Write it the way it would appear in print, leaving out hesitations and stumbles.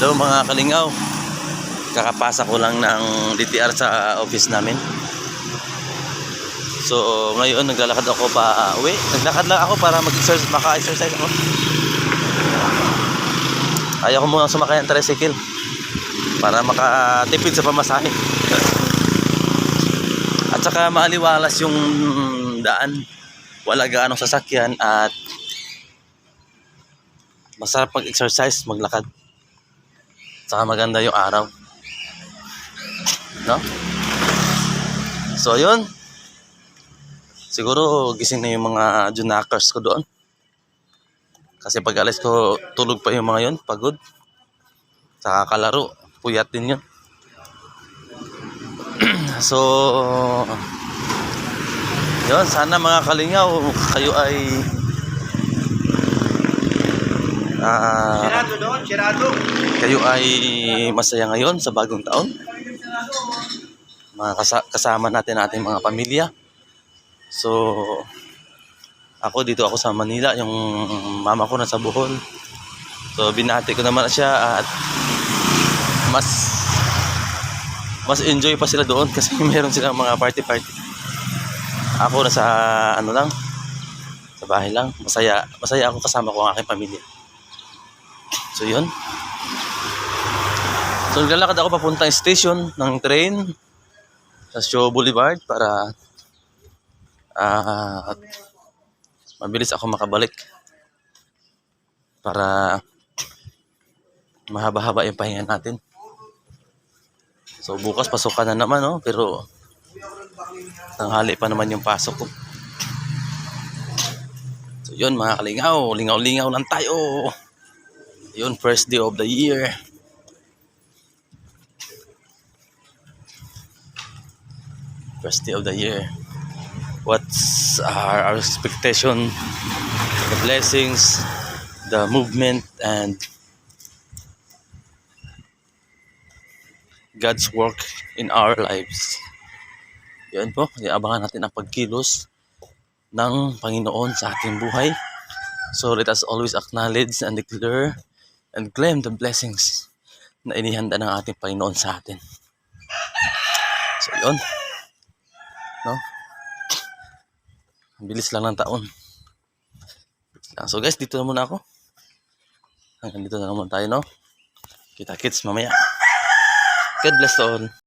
Hello mga kalingaw. Kakapasa ko lang ng DTR sa office namin. So ngayon naglalakad ako pa uwi. Naglakad lang ako para maka-exercise ako. Ayaw ko muna sumakay ng tricycle para makatipid sa pamasahe. At saka maaliwalas yung daan. Wala gaanong sasakyan at masarap mag-exercise, maglakad. Saka maganda yung araw, no? So yun, siguro gising na yung mga junakers ko doon, kasi pag alis ko tulog pa yung mga yun, pagod. Saka kalaro, puyat din yun. So yun, sana mga kalingaw kayo ay kayo ay masaya ngayon sa bagong taon. Kasama natin ating mga pamilya. So ako sa Manila, yung mama ko nasa Bohol. So binati ko naman siya at mas enjoy pa sila doon kasi meron silang mga party. Ako nasa sa bahay lang. Masaya ako kasama ko ang aking pamilya. So yun. So naglalakad ako papuntang station ng train sa Shaw Boulevard para mabilis ako makabalik, para mahaba-haba yung pahinga natin. So bukas pasukan na naman, no? Pero tanghali pa naman yung pasok ko. So yun mga kalingaw, lingaw-lingaw lang tayo. Yun, first day of the year. First day of the year. What's our expectation, the blessings, the movement, and God's work in our lives. Yan po, iabangan natin ang pagkilos ng Panginoon sa ating buhay. So let us always acknowledge and declare and claim the blessings na inihanda ng ating Panginoon sa atin. So yun, no? Ang bilis lang ng taon. So guys, dito na muna ako. Hanggang dito na naman tayo, no? Kita-kits mamaya. God bless all.